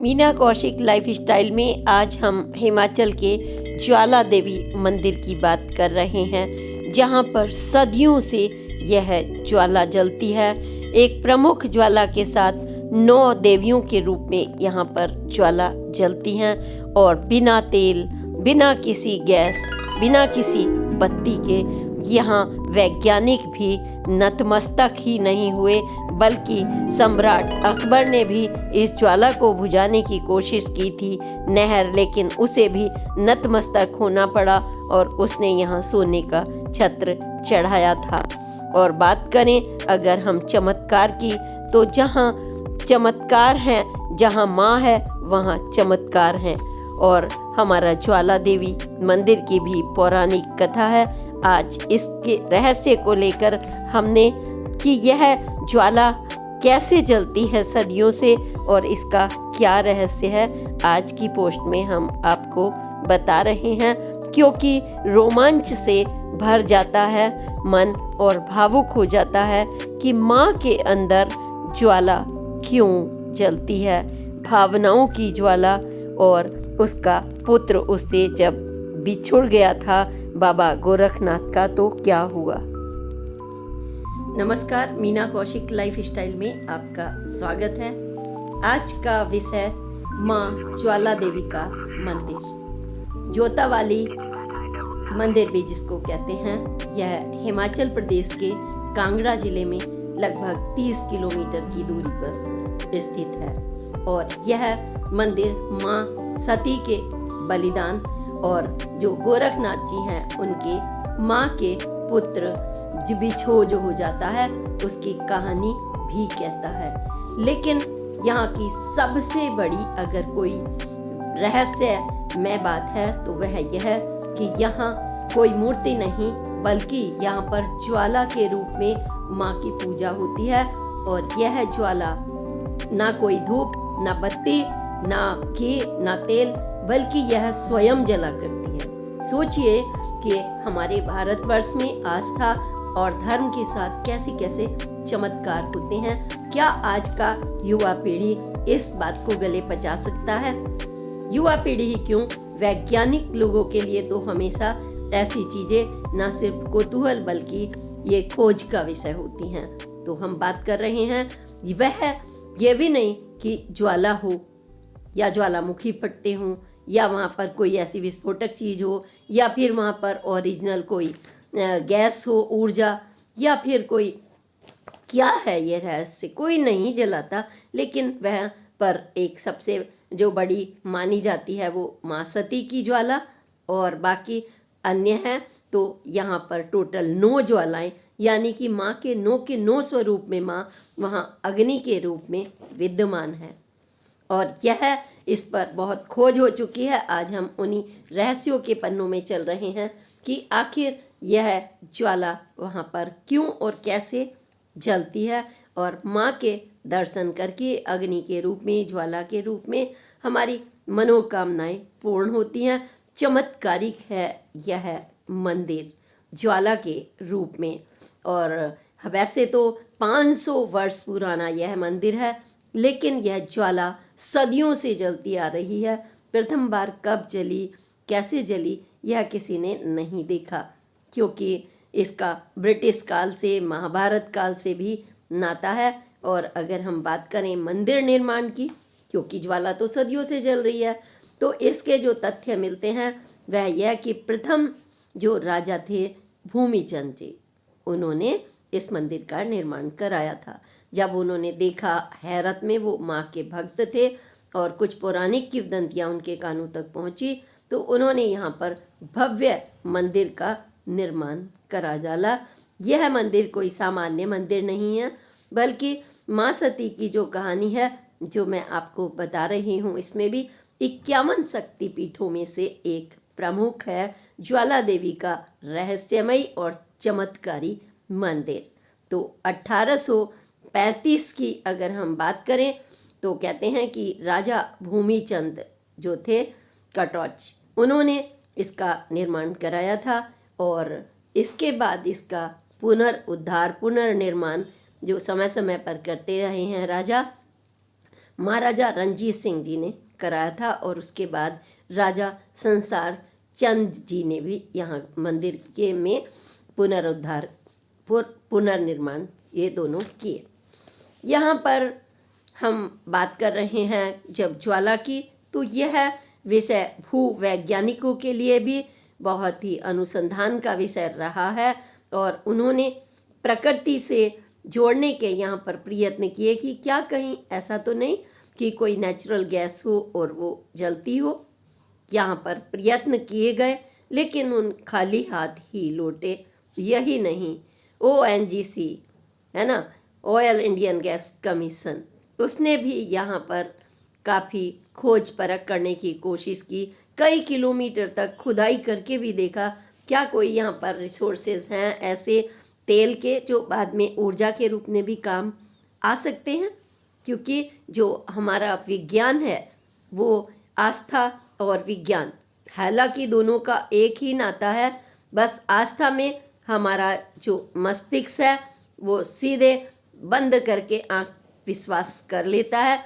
Meena Kaushik lifestyle में आज हम हिमाचल के ज्वाला देवी मंदिर की बात कर रहे हैं, जहां पर सदियों से यह ज्वाला जलती है। एक प्रमुख ज्वाला के साथ 9 देवियों के रूप में यहां पर ज्वाला जलती हैं और बिना तेल, बिना किसी गैस, बिना किसी बत्ती के यहाँ वैज्ञानिक भी नतमस्तक ही नहीं हुए, बल्कि सम्राट अकबर ने भी इस ज्वाला को बुझाने की कोशिश की थी नहर, लेकिन उसे भी नतमस्तक होना पड़ा और उसने यहाँ सोने का छत्र चढ़ाया था। और बात करें अगर हम चमत्कार की, तो जहाँ चमत्कार हैं, जहाँ माँ है वहाँ चमत्कार हैं। और हमारा ज्वाला देवी मंदिर की भी पौराणिक कथा है। आज इसके रहस्य को लेकर हमने कि यह ज्वाला कैसे जलती है सदियों से और इसका क्या रहस्य है, आज की पोस्ट में हम आपको बता रहे हैं, क्योंकि रोमांच से भर जाता है मन और भावुक हो जाता है कि माँ के अंदर ज्वाला क्यों जलती है। भावनाओं की ज्वाला। और उसका पुत्र उससे जब बिछुड़ गया था बाबा गोरखनाथ का, तो क्या हुआ। नमस्कार, मीना कौशिक लाइफस्टाइल में आपका स्वागत है। आज का विषय माँ ज्वाला देवी का मंदिर, जोता वाली मंदिर भी जिसको कहते हैं। यह हिमाचल प्रदेश के कांगड़ा जिले में लगभग 30 किलोमीटर की दूरी पर स्थित है। और यह मंदिर माँ सती के बलिदान और जो गोरखनाथ जी हैं उनके माँ के पुत्र जो बिछो जो हो जाता है उसकी कहानी भी कहता है। लेकिन यहाँ की सबसे बड़ी अगर कोई रहस्यमय बात है तो वह यह कि यहाँ कोई मूर्ति नहीं, बल्कि यहाँ पर ज्वाला के रूप में माँ की पूजा होती है। और यह ज्वाला ना कोई धूप, ना बत्ती, ना घी, ना तेल, बल्कि यह स्वयं जला करती है। सोचिए कि हमारे भारतवर्ष में आस्था और धर्म के साथ कैसे कैसे चमत्कार होते हैं। क्या आज का युवा पीढ़ी इस बात को गले पचा सकता है? युवा पीढ़ी ही क्यों, वैज्ञानिक लोगों के लिए तो हमेशा ऐसी चीजें न सिर्फ कौतूहल बल्कि ये खोज का विषय होती हैं। तो हम बात कर रहे हैं वह ये भी नहीं कि ज्वाला हो या ज्वालामुखी फटते हों या वहाँ पर कोई ऐसी विस्फोटक चीज़ हो या फिर वहाँ पर ओरिजिनल कोई गैस हो, ऊर्जा, या फिर कोई क्या है ये रहस्य, कोई नहीं जलाता। लेकिन वह पर एक सबसे जो बड़ी मानी जाती है वो माँ सती की ज्वाला, और बाकी अन्य हैं। तो यहाँ पर टोटल 9 ज्वालाएं, यानी कि माँ के 9 स्वरूप में माँ वहाँ अग्नि के रूप में विद्यमान है। और यह इस पर बहुत खोज हो चुकी है। आज हम उन्हीं रहस्यों के पन्नों में चल रहे हैं कि आखिर यह ज्वाला वहाँ पर क्यों और कैसे जलती है। और माँ के दर्शन करके अग्नि के रूप में, ज्वाला के रूप में हमारी मनोकामनाएं पूर्ण होती हैं। चमत्कारिक है यह मंदिर ज्वाला के रूप में। और वैसे तो 500 वर्ष पुराना यह मंदिर है, लेकिन यह ज्वाला सदियों से जलती आ रही है। प्रथम बार कब जली, कैसे जली, यह किसी ने नहीं देखा, क्योंकि इसका ब्रिटिश काल से, महाभारत काल से भी नाता है। और अगर हम बात करें मंदिर निर्माण की, क्योंकि ज्वाला तो सदियों से जल रही है, तो इसके जो तथ्य मिलते हैं वह यह कि प्रथम जो राजा थे भूमिचंद जी, उन्होंने इस मंदिर का निर्माण कराया था। जब उन्होंने देखा, हैरत में, वो माँ के भक्त थे और कुछ पौराणिक किंवदंतियाँ उनके कानों तक पहुँची, तो उन्होंने यहाँ पर भव्य मंदिर का निर्माण करा डाला। यह मंदिर कोई सामान्य मंदिर नहीं है, बल्कि माँ सती की जो कहानी है जो मैं आपको बता रही हूँ, इसमें भी 51 शक्तिपीठों में से एक प्रमुख है ज्वाला देवी का रहस्यमयी और चमत्कारी मंदिर। तो 1835 की अगर हम बात करें तो कहते हैं कि राजा भूमिचंद जो थे कटौच, उन्होंने इसका निर्माण कराया था। और इसके बाद इसका पुनर्उद्धार, पुनर्निर्माण जो समय समय पर करते रहे हैं राजा, महाराजा रणजीत सिंह जी ने कराया था और उसके बाद राजा संसार चंद जी ने भी यहाँ मंदिर के में पुनरुद्धार पुनर्निर्माण ये दोनों किए। यहाँ पर हम बात कर रहे हैं जब ज्वाला की, तो यह विषय भूवैज्ञानिकों के लिए भी बहुत ही अनुसंधान का विषय रहा है और उन्होंने प्रकृति से जोड़ने के यहाँ पर प्रयत्न किए कि क्या कहीं ऐसा तो नहीं कि कोई नेचुरल गैस हो और वो जलती हो। यहाँ पर प्रयत्न किए गए लेकिन उन खाली हाथ ही लौटे। यही नहीं, ONGC है ना, ऑयल इंडियन गैस कमीशन, उसने भी यहाँ पर काफ़ी खोज परख करने की कोशिश की। कई किलोमीटर तक खुदाई करके भी देखा क्या कोई यहाँ पर रिसोर्सेज हैं ऐसे तेल के जो बाद में ऊर्जा के रूप में भी काम आ सकते हैं। क्योंकि जो हमारा विज्ञान है वो आस्था और विज्ञान, हालांकि दोनों का एक ही नाता है, बस आस्था में हमारा जो मस्तिष्क है वो सीधे बंद करके आँख विश्वास कर लेता है,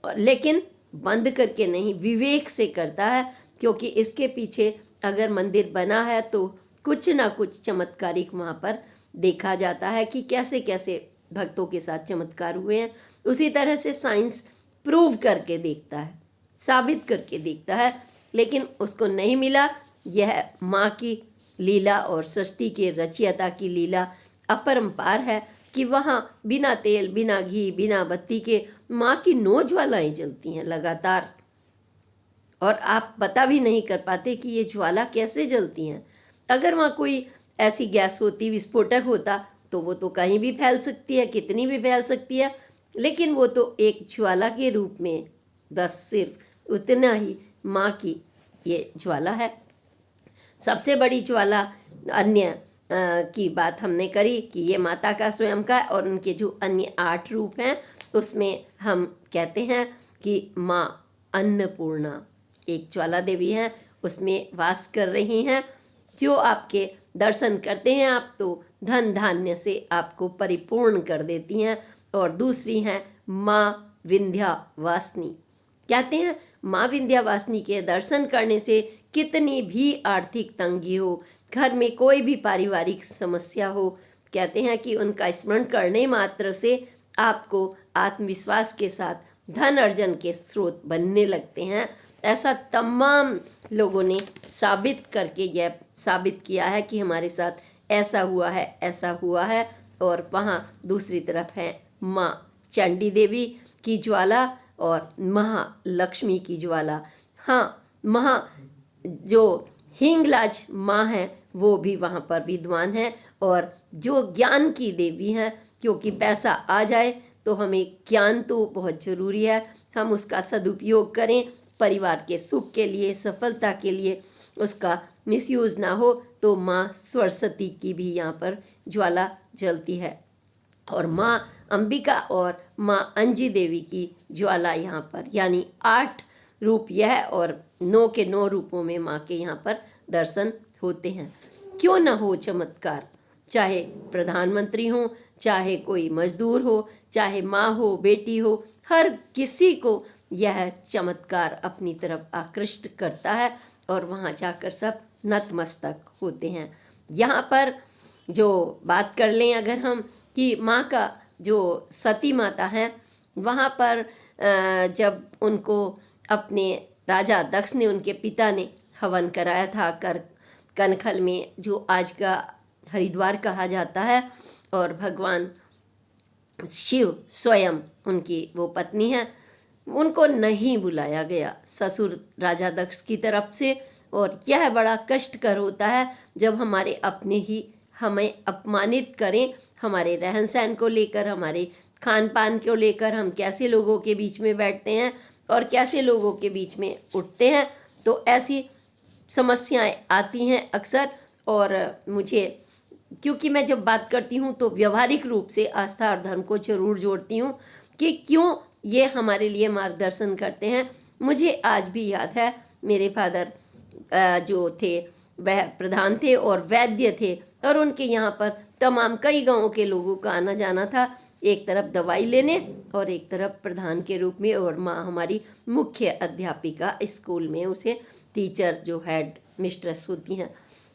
लेकिन बंद करके नहीं, विवेक से करता है। क्योंकि इसके पीछे अगर मंदिर बना है तो कुछ ना कुछ चमत्कारिक वहाँ पर देखा जाता है कि कैसे कैसे भक्तों के साथ चमत्कार हुए हैं। उसी तरह से साइंस प्रूव करके देखता है, साबित करके देखता है, लेकिन उसको नहीं मिला। यह माँ की लीला और सृष्टि के रचयिता की लीला अपरंपार है कि वहाँ बिना तेल, बिना घी, बिना बत्ती के माँ की 9 ज्वालाएं जलती हैं लगातार, और आप पता भी नहीं कर पाते कि ये ज्वाला कैसे जलती हैं। अगर वहाँ कोई ऐसी गैस होती, विस्फोटक होता, तो वो तो कहीं भी फैल सकती है, कितनी भी फैल सकती है, लेकिन वो तो एक ज्वाला के रूप में बस सिर्फ उतना ही माँ की ये ज्वाला है। सबसे बड़ी ज्वाला अन्य की बात हमने करी कि ये माता का स्वयं का, और उनके जो अन्य 8 रूप हैं उसमें हम कहते हैं कि माँ अन्नपूर्णा एक ज्वाला देवी हैं, उसमें वास कर रही हैं, जो आपके दर्शन करते हैं आप तो धन धान्य से आपको परिपूर्ण कर देती हैं। और दूसरी हैं माँ विंध्यावासिनी। कहते हैं माँ विंध्यावासिनी के दर्शन करने से कितनी भी आर्थिक तंगी हो, घर में कोई भी पारिवारिक समस्या हो, कहते हैं कि उनका स्मरण करने मात्र से आपको आत्मविश्वास के साथ धन अर्जन के स्रोत बनने लगते हैं। ऐसा तमाम लोगों ने साबित करके यह साबित किया है कि हमारे साथ ऐसा हुआ है, ऐसा हुआ है। और वहाँ दूसरी तरफ है माँ चंडी देवी की ज्वाला और महालक्ष्मी की ज्वाला। हाँ, जो हिंगलाज माँ है वो भी वहाँ पर विद्वान है, और जो ज्ञान की देवी हैं, क्योंकि पैसा आ जाए तो हमें ज्ञान तो बहुत ज़रूरी है, हम उसका सदुपयोग करें परिवार के सुख के लिए, सफलता के लिए, उसका मिसयूज़ ना हो। तो माँ सरस्वती की भी यहाँ पर ज्वाला जलती है, और माँ अंबिका और माँ अंजी देवी की ज्वाला यहाँ पर, यानी 8 रूप यह और 9 के 9 रूपों में माँ के यहाँ पर दर्शन होते हैं। क्यों न हो चमत्कार, चाहे प्रधानमंत्री हो, चाहे कोई मजदूर हो, चाहे माँ हो, बेटी हो, हर किसी को यह चमत्कार अपनी तरफ आकृष्ट करता है और वहाँ जाकर सब नतमस्तक होते हैं। यहाँ पर जो बात कर लें अगर हम कि माँ का जो सती माता है, वहाँ पर जब उनको अपने राजा दक्ष ने, उनके पिता ने हवन कराया था कनखल में, जो आज का हरिद्वार कहा जाता है, और भगवान शिव स्वयं उनकी वो पत्नी है, उनको नहीं बुलाया गया ससुर राजा दक्ष की तरफ से। और यह बड़ा कष्टकर होता है जब हमारे अपने ही हमें अपमानित करें, हमारे रहन सहन को लेकर, हमारे खान पान को लेकर, हम कैसे लोगों के बीच में बैठते हैं और कैसे लोगों के बीच में उठते हैं। तो ऐसी समस्याएं आती हैं अक्सर, और मुझे, क्योंकि मैं जब बात करती हूँ तो व्यवहारिक रूप से आस्था और धर्म को जरूर जोड़ती हूँ कि क्यों ये हमारे लिए मार्गदर्शन करते हैं। मुझे आज भी याद है मेरे फादर जो थे वह प्रधान थे और वैद्य थे, और उनके यहाँ पर तमाम कई गांवों के लोगों का आना जाना था, एक तरफ दवाई लेने और एक तरफ प्रधान के रूप में, और माँ हमारी मुख्य अध्यापिका स्कूल में, उसे टीचर जो हेड मिस्ट्रेस होती हैं।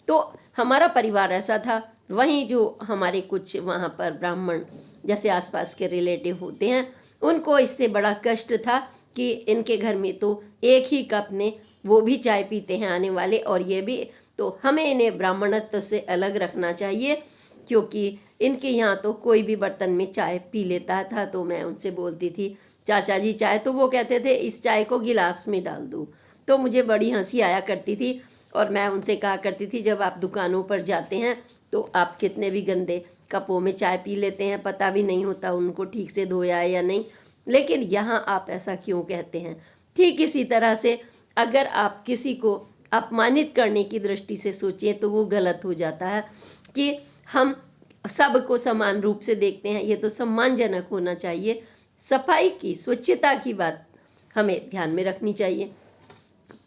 तो हमारा परिवार ऐसा था। वहीं जो हमारे कुछ वहाँ पर ब्राह्मण जैसे आसपास के रिलेटिव होते हैं, उनको इससे बड़ा कष्ट था कि इनके घर में तो एक ही कप में वो भी चाय पीते हैं आने वाले, और ये भी, तो हमें इन्हें ब्राह्मणत्व से अलग रखना चाहिए, क्योंकि इनके यहाँ तो कोई भी बर्तन में चाय पी लेता था। तो मैं उनसे बोलती थी, चाचा जी चाय, तो वो कहते थे इस चाय को गिलास में डाल दूँ। तो मुझे बड़ी हंसी आया करती थी, और मैं उनसे कहा करती थी, जब आप दुकानों पर जाते हैं तो आप कितने भी गंदे कपों में चाय पी लेते हैं, पता भी नहीं होता उनको ठीक से धोया है या नहीं, लेकिन यहाँ आप ऐसा क्यों कहते हैं। ठीक इसी तरह से अगर आप किसी को अपमानित करने की दृष्टि से सोचें तो वो गलत हो जाता है, कि हम सबको समान रूप से देखते हैं, ये तो सम्मानजनक होना चाहिए। सफाई की, स्वच्छता की बात हमें ध्यान में रखनी चाहिए।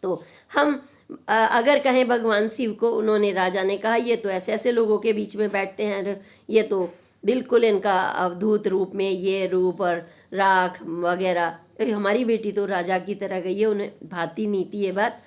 तो हम अगर कहें भगवान शिव को, उन्होंने, राजा ने कहा ये तो ऐसे ऐसे लोगों के बीच में बैठते हैं, ये तो बिल्कुल इनका अवधूत रूप में ये रूप और राख वगैरह, हमारी बेटी तो राजा की तरह गई है, उन्हें भाती नीति ये बात।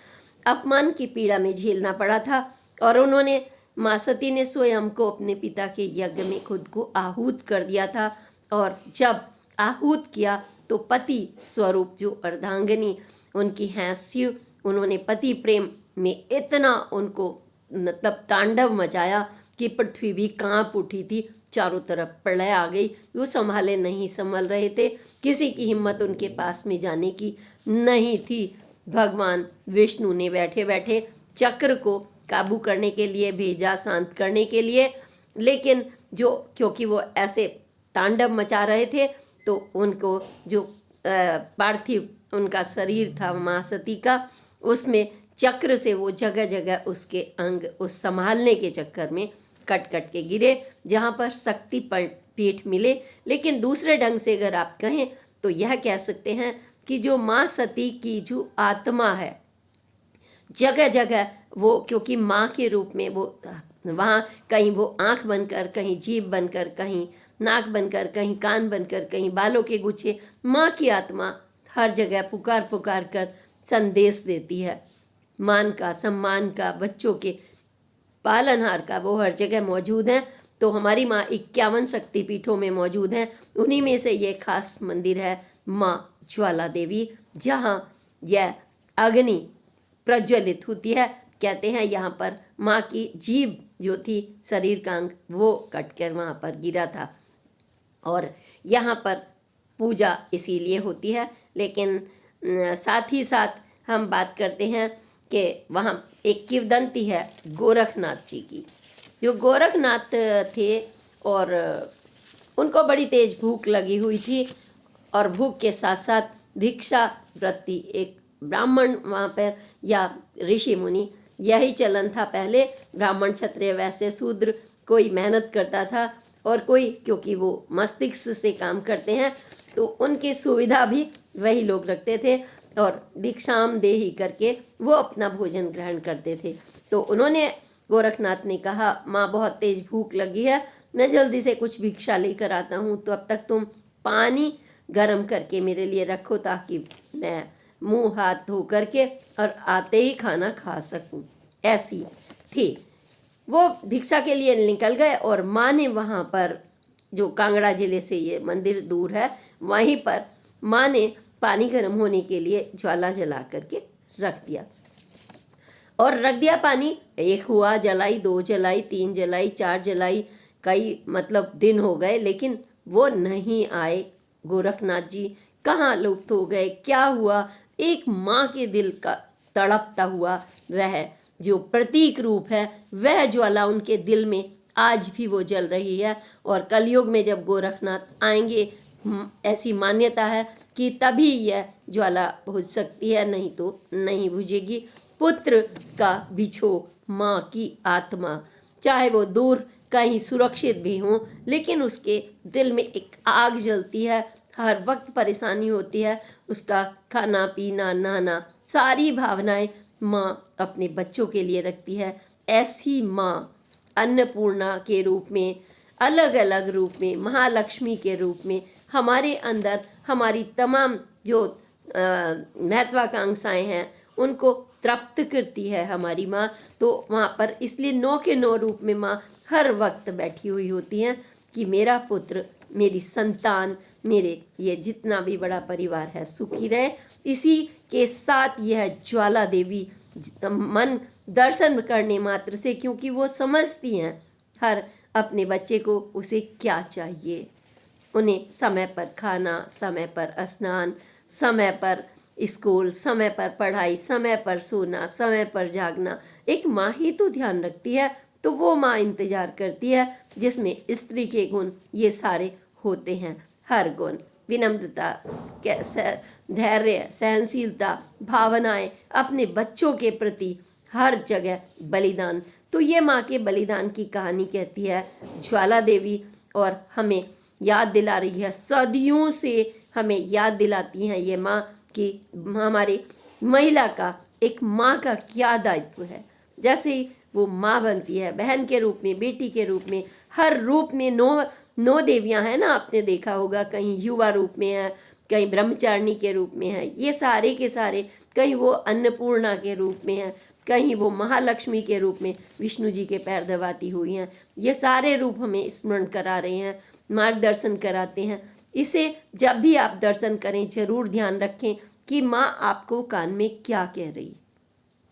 अपमान की पीड़ा में झेलना पड़ा था, और उन्होंने, माँ सती ने स्वयं को अपने पिता के यज्ञ में खुद को आहूत कर दिया था, और जब आहूत किया तो पति स्वरूप जो अर्धांगिनी उनकी हैसियत, उन्होंने पति प्रेम में इतना उनको मतलब तांडव मचाया कि पृथ्वी भी कांप उठी थी, चारों तरफ प्रलय आ गई। वो संभाले नहीं संभल रहे थे, किसी की हिम्मत उनके पास में जाने की नहीं थी। भगवान विष्णु ने बैठे बैठे चक्र को काबू करने के लिए भेजा, शांत करने के लिए, लेकिन जो, क्योंकि वो ऐसे तांडव मचा रहे थे, तो उनको जो पार्थिव उनका शरीर था माँ सती का, उसमें चक्र से वो जगह जगह उसके अंग उस संभालने के चक्कर में कट कट के गिरे, जहाँ पर शक्ति पीठ मिले। लेकिन दूसरे ढंग से अगर आप कहें तो यह कह सकते हैं कि जो माँ सती की जो आत्मा है, जगह जगह वो, क्योंकि माँ के रूप में वो वहाँ, कहीं वो आँख बनकर, कहीं जीभ बनकर, कहीं नाक बनकर, कहीं कान बनकर, कहीं बालों के गुच्छे, माँ की आत्मा हर जगह पुकार पुकार कर संदेश देती है। मान का, सम्मान का, बच्चों के पालनहार का, वो हर जगह मौजूद हैं। तो हमारी माँ 51 शक्तिपीठों में मौजूद हैं, उन्हीं में से ये खास मंदिर है माँ ज्वाला देवी, जहाँ यह अग्नि प्रज्वलित होती है। कहते हैं यहाँ पर माँ की जीभ जो थी, शरीर का अंग, वो कटकर वहाँ पर गिरा था, और यहाँ पर पूजा इसीलिए होती है। लेकिन साथ ही साथ हम बात करते हैं कि वहाँ एक किंवदंती है गोरखनाथ जी की। जो गोरखनाथ थे, और उनको बड़ी तेज भूख लगी हुई थी, और भूख के साथ साथ भिक्षा वृत्ति, एक ब्राह्मण वहाँ पर या ऋषि मुनि, यही चलन था पहले। ब्राह्मण, क्षत्रिय, वैश्य, शूद्र, कोई मेहनत करता था और कोई, क्योंकि वो मस्तिष्क से काम करते हैं, तो उनकी सुविधा भी वही लोग रखते थे, और भिक्षाम देही करके वो अपना भोजन ग्रहण करते थे। तो उन्होंने, गोरखनाथ ने कहा, माँ बहुत तेज भूख लगी है, मैं जल्दी से कुछ भिक्षा लेकर आता हूँ, तो अब तक तुम पानी गर्म करके मेरे लिए रखो, ताकि मैं मुंह हाथ धो करके और आते ही खाना खा सकूं। ऐसी थी वो। भिक्षा के लिए निकल गए, और माँ ने वहाँ पर, जो कांगड़ा जिले से ये मंदिर दूर है, वहीं पर माँ ने पानी गर्म होने के लिए ज्वाला जला करके रख दिया, और रख दिया पानी। एक हुआ, जलाई, 2 जलाई, 3 जलाई, 4 जलाई, कई मतलब दिन हो गए, लेकिन वो नहीं आए। गोरखनाथ जी कहाँ लुप्त हो गए, क्या हुआ? एक माँ के दिल का तड़पता हुआ वह जो प्रतीक रूप है, वह ज्वाला उनके दिल में आज भी वो जल रही है। और कलयुग में जब गोरखनाथ आएंगे, ऐसी मान्यता है कि तभी यह ज्वाला बुझ सकती है, नहीं तो नहीं बुझेगी। पुत्र का बिछो, माँ की आत्मा, चाहे वो दूर कहीं सुरक्षित भी हो, लेकिन उसके दिल में एक आग जलती है, हर वक्त परेशानी होती है, उसका खाना पीना नहाना, सारी भावनाएं माँ अपने बच्चों के लिए रखती है। ऐसी माँ अन्नपूर्णा के रूप में अलग अलग रूप में, महालक्ष्मी के रूप में हमारे अंदर हमारी तमाम जो महत्वाकांक्षाएं हैं उनको तृप्त करती है हमारी माँ। तो वहाँ पर इसलिए 9 के 9 रूप में माँ हर वक्त बैठी हुई होती हैं कि मेरा पुत्र, मेरी संतान, मेरे ये जितना भी बड़ा परिवार है सुखी रहे। इसी के साथ यह ज्वाला देवी मन दर्शन करने मात्र से, क्योंकि वो समझती हैं हर अपने बच्चे को उसे क्या चाहिए, उन्हें समय पर खाना, समय पर स्नान, समय पर स्कूल, समय पर पढ़ाई, समय पर सोना, समय पर जागना, एक माँ ही तो ध्यान रखती है। तो वो माँ इंतजार करती है जिसमें स्त्री के गुण ये सारे होते हैं, हर गुण, विनम्रता, धैर्य, सहनशीलता, भावनाएं, अपने बच्चों के प्रति हर जगह बलिदान। तो ये माँ के बलिदान की कहानी कहती है ज्वाला देवी, और हमें याद दिला रही है, सदियों से हमें याद दिलाती हैं ये माँ कि हमारे महिला का, एक माँ का क्या दायित्व है। जैसे ही वो माँ बनती है, बहन के रूप में, बेटी के रूप में, हर रूप में 9 देवियाँ हैं ना, आपने देखा होगा, कहीं युवा रूप में है, कहीं ब्रह्मचारिणी के रूप में है, ये सारे के सारे, कहीं वो अन्नपूर्णा के रूप में है, कहीं वो महालक्ष्मी के रूप में विष्णु जी के पैर दबाती हुई हैं। ये सारे रूप हमें स्मरण करा रहे हैं, मार्गदर्शन कराते हैं। इसे जब भी आप दर्शन करें जरूर ध्यान रखें कि माँ आपको कान में क्या कह रही है,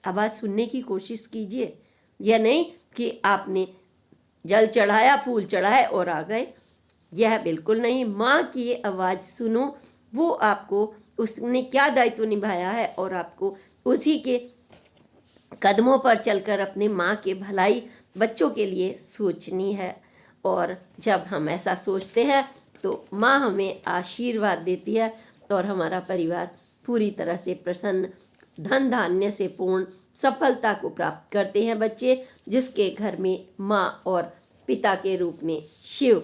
आवाज़ सुनने की कोशिश कीजिए। यह नहीं कि आपने जल चढ़ाया, फूल चढ़ाए और आ गए, यह बिल्कुल नहीं। माँ की आवाज़ सुनो, वो आपको उसने क्या दायित्व निभाया है और आपको उसी के कदमों पर चलकर अपने माँ के भलाई बच्चों के लिए सोचनी है। और जब हम ऐसा सोचते हैं तो माँ हमें आशीर्वाद देती है और हमारा परिवार पूरी तरह से प्रसन्न, धन धान्य से पूर्ण सफलता को प्राप्त करते हैं बच्चे, जिसके घर में माँ और पिता के रूप में शिव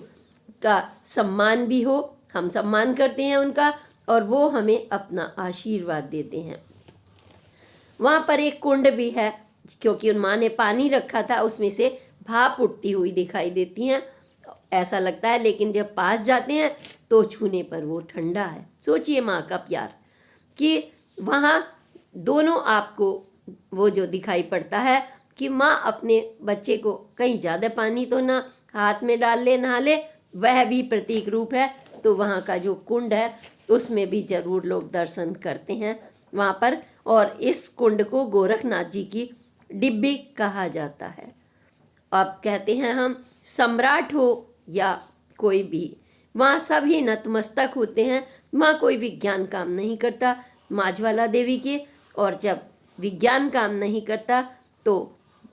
का सम्मान भी हो। हम सम्मान करते हैं उनका और वो हमें अपना आशीर्वाद देते हैं। वहाँ पर एक कुंड भी है, क्योंकि उन माँ ने पानी रखा था, उसमें से भाप उठती हुई दिखाई देती हैं, ऐसा लगता है, लेकिन जब पास जाते हैं तो छूने पर वो ठंडा है। सोचिए माँ का प्यार कि वहाँ दोनों आपको वो जो दिखाई पड़ता है कि माँ अपने बच्चे को कहीं ज़्यादा पानी तो ना हाथ में डाल ले, नहा ले, वह भी प्रतीक रूप है। तो वहाँ का जो कुंड है उसमें भी जरूर लोग दर्शन करते हैं वहाँ पर। और इस कुंड को गोरखनाथ जी की डिब्बी कहा जाता है। अब कहते हैं हम, सम्राट हो या कोई भी, वहाँ सभी नतमस्तक होते हैं। वहाँ कोई विज्ञान काम नहीं करता माँ ज्वाला देवी के। और जब विज्ञान काम नहीं करता तो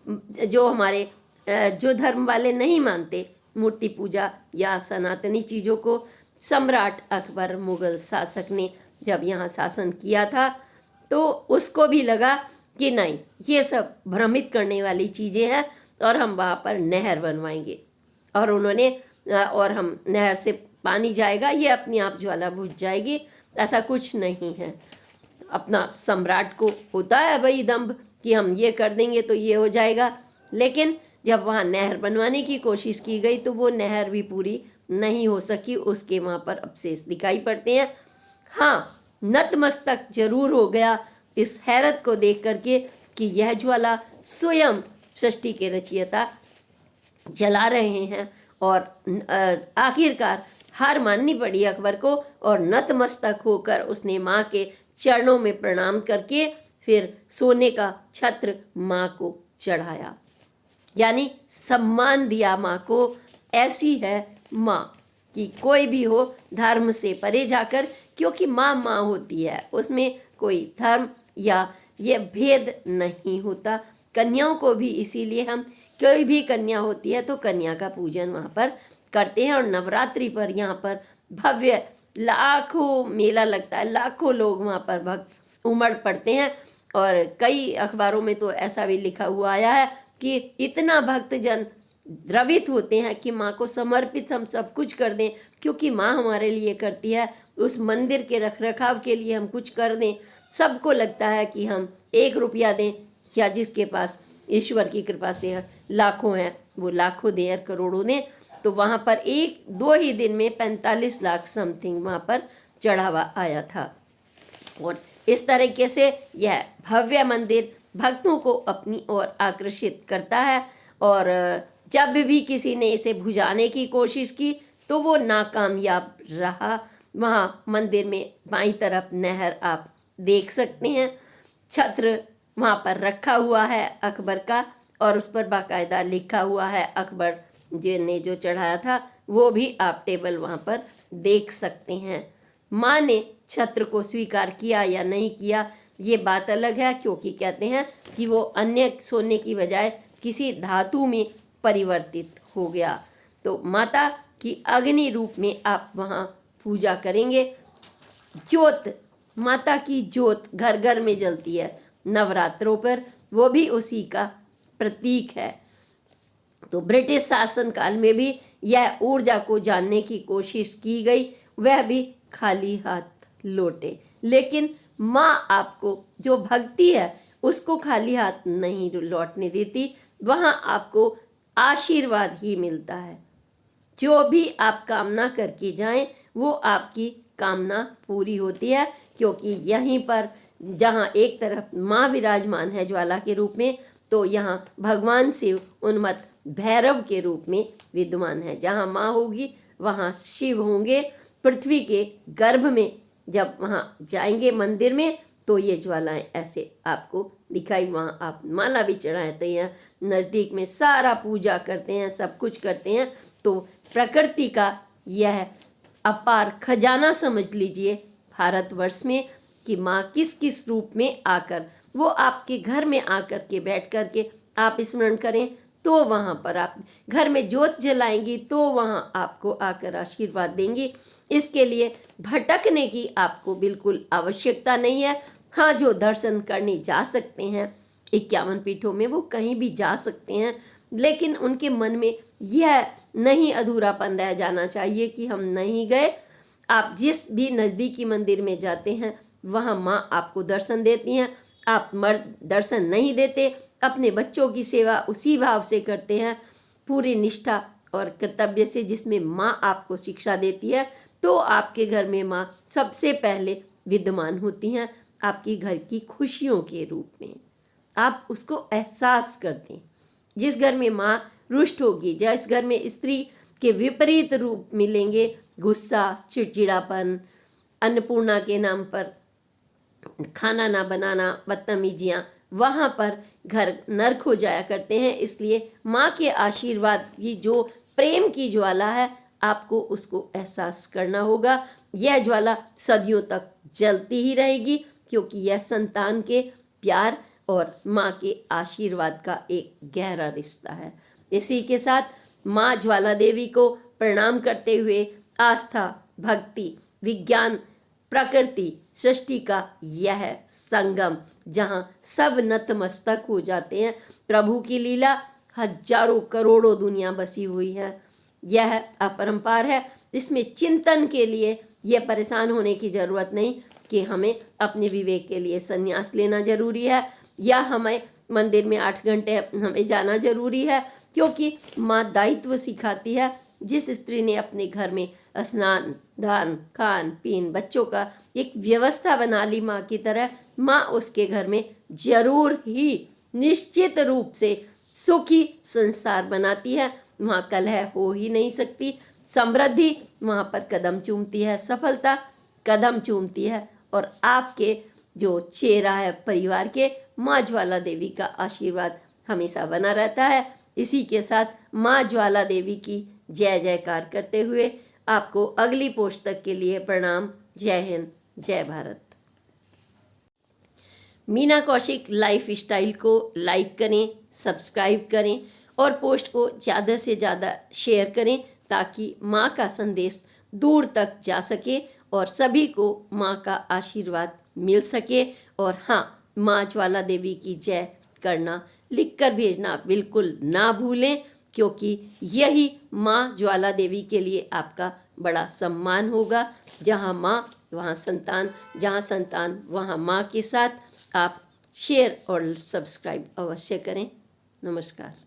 जो हमारे जो धर्म वाले नहीं मानते मूर्ति पूजा या सनातनी चीज़ों को, सम्राट अकबर मुग़ल शासक ने जब यहाँ शासन किया था तो उसको भी लगा कि नहीं, ये सब भ्रमित करने वाली चीज़ें हैं और हम वहाँ पर नहर बनवाएंगे। और उन्होंने और हम नहर से पानी जाएगा, ये अपने आप ज्वाला बुझ जाएगी, ऐसा कुछ नहीं है। अपना सम्राट को होता है भाई दंभ कि हम ये कर देंगे तो ये हो जाएगा, लेकिन जब वहाँ नहर बनवाने की कोशिश की गई तो वो नहर भी पूरी नहीं हो सकी, उसके वहाँ पर अवशेष दिखाई पड़ते हैं। हाँ, नतमस्तक जरूर हो गया इस हैरत को देख करके कि यह ज्वाला स्वयं सृष्टि के रचयिता जला रहे हैं। और आखिरकार हार माननी पड़ी अकबर को और नतमस्तक होकर उसने माँ के चरणों में प्रणाम करके फिर सोने का छत्र माँ को चढ़ाया, यानी सम्मान दिया माँ को। ऐसी है माँ कि कोई भी हो धर्म से परे जाकर, क्योंकि माँ माँ होती है, उसमें कोई धर्म या ये भेद नहीं होता। कन्याओं को भी इसीलिए हम, कोई भी कन्या होती है तो कन्या का पूजन वहाँ पर करते हैं। और नवरात्रि पर यहाँ पर भव्य लाखों मेला लगता है, लाखों लोग वहाँ पर भक्त उमड़ पड़ते हैं। और कई अखबारों में तो ऐसा भी लिखा हुआ आया है कि इतना भक्तजन द्रवित होते हैं कि माँ को समर्पित हम सब कुछ कर दें, क्योंकि माँ हमारे लिए करती है। उस मंदिर के रखरखाव के लिए हम कुछ कर दें, सबको लगता है कि हम 1 रुपया दें, या जिसके पास ईश्वर की कृपा से लाखों हैं वो लाखों दें और करोड़ों दें। तो वहाँ पर 1-2 ही दिन में 45 लाख समथिंग वहाँ पर चढ़ावा आया था। और इस तरीके से यह भव्य मंदिर भक्तों को अपनी ओर आकर्षित करता है। और जब भी किसी ने इसे बुझाने की कोशिश की तो वो नाकामयाब रहा। वहाँ मंदिर में बाईं तरफ नहर आप देख सकते हैं, छत्र वहाँ पर रखा हुआ है अकबर का, और उस पर बाकायदा लिखा हुआ है अकबर जी ने जो चढ़ाया था, वो भी आप टेबल वहाँ पर देख सकते हैं। माँ ने छत्र को स्वीकार किया या नहीं किया ये बात अलग है, क्योंकि कहते हैं कि वो अन्य सोने की बजाय किसी धातु में परिवर्तित हो गया। तो माता की अग्नि रूप में आप वहाँ पूजा करेंगे। ज्योत, माता की ज्योत घर घर में जलती है नवरात्रों पर, वो भी उसी का प्रतीक है। तो ब्रिटिश शासन काल में भी यह ऊर्जा को जानने की कोशिश की गई, वह भी खाली हाथ लौटे। लेकिन माँ आपको जो भक्ति है उसको खाली हाथ नहीं लौटने देती, वहाँ आपको आशीर्वाद ही मिलता है। जो भी आप कामना करके जाएं वो आपकी कामना पूरी होती है, क्योंकि यहीं पर जहाँ एक तरफ माँ विराजमान है ज्वाला के रूप में, तो यहाँ भगवान शिव उन्मत्त भैरव के रूप में विद्यमान है। जहाँ माँ होगी वहाँ शिव होंगे। पृथ्वी के गर्भ में जब वहाँ जाएंगे मंदिर में तो ये ज्वालाएं ऐसे आपको दिखाई। वहाँ आप माला भी चढ़ाते हैं, नज़दीक में सारा पूजा करते हैं, सब कुछ करते हैं। तो प्रकृति का यह अपार खजाना समझ लीजिए भारतवर्ष में, कि माँ किस किस रूप में आकर, वो आपके घर में आकर के बैठ कर के आप स्मरण करें तो वहाँ पर आप घर में ज्योत जलाएंगी तो वहाँ आपको आकर आशीर्वाद देंगी। इसके लिए भटकने की आपको बिल्कुल आवश्यकता नहीं है। हाँ, जो दर्शन करने जा सकते हैं 51 पीठों में वो कहीं भी जा सकते हैं, लेकिन उनके मन में यह नहीं अधूरापन रह जाना चाहिए कि हम नहीं गए। आप जिस भी नज़दीकी मंदिर में जाते हैं वहाँ माँ आपको दर्शन देती हैं। आप मर्द दर्शन नहीं देते, अपने बच्चों की सेवा उसी भाव से करते हैं, पूरी निष्ठा और कर्तव्य से, जिसमें माँ आपको शिक्षा देती है, तो आपके घर में माँ सबसे पहले विद्यमान होती हैं आपकी घर की खुशियों के रूप में। आप उसको एहसास करते हैं। जिस घर में माँ रुष्ट होगी, जिस घर में स्त्री के विपरीत रूप मिलेंगे, गुस्सा, चिड़चिड़ापन, अन्नपूर्णा के नाम पर खाना ना बनाना, बदतमीजियाँ, वहाँ पर घर नर्क हो जाया करते हैं। इसलिए माँ के आशीर्वाद की जो प्रेम की ज्वाला है आपको उसको एहसास करना होगा। यह ज्वाला सदियों तक जलती ही रहेगी, क्योंकि यह संतान के प्यार और माँ के आशीर्वाद का एक गहरा रिश्ता है। इसी के साथ माँ ज्वाला देवी को प्रणाम करते हुए आस्था, भक्ति, विज्ञान, प्रकृति, सृष्टि का यह संगम, जहाँ सब नतमस्तक हो जाते हैं। प्रभु की लीला हजारों करोड़ों दुनिया बसी हुई है, यह अपरंपार है। इसमें चिंतन के लिए यह परेशान होने की ज़रूरत नहीं कि हमें अपने विवेक के लिए संन्यास लेना जरूरी है, या हमें मंदिर में 8 घंटे हमें जाना जरूरी है, क्योंकि माँ दायित्व सिखाती है। जिस स्त्री ने अपने घर में स्नान, दान, खान पीन, बच्चों का एक व्यवस्था बना ली माँ की तरह, माँ उसके घर में जरूर ही निश्चित रूप से सुखी संसार बनाती है। वहाँ कलह हो ही नहीं सकती। समृद्धि वहाँ पर कदम चूमती है, सफलता कदम चूमती है, और आपके जो चेहरा है परिवार के, माँ ज्वाला देवी का आशीर्वाद हमेशा बना रहता है। इसी के साथ माँ ज्वाला देवी की जय जयकार करते हुए आपको अगली पोस्ट तक के लिए प्रणाम। जय हिंद, जय भारत। मीना कौशिक लाइफ स्टाइल को लाइक करें, सब्सक्राइब करें और पोस्ट को ज़्यादा से ज़्यादा शेयर करें, ताकि माँ का संदेश दूर तक जा सके और सभी को माँ का आशीर्वाद मिल सके। और हाँ, माँ ज्वाला देवी की जय करना लिखकर भेजना बिल्कुल ना भूलें, क्योंकि यही माँ ज्वाला देवी के लिए आपका बड़ा सम्मान होगा। जहाँ माँ वहाँ संतान, जहाँ संतान वहाँ माँ के साथ। आप शेयर और सब्सक्राइब अवश्य करें। नमस्कार।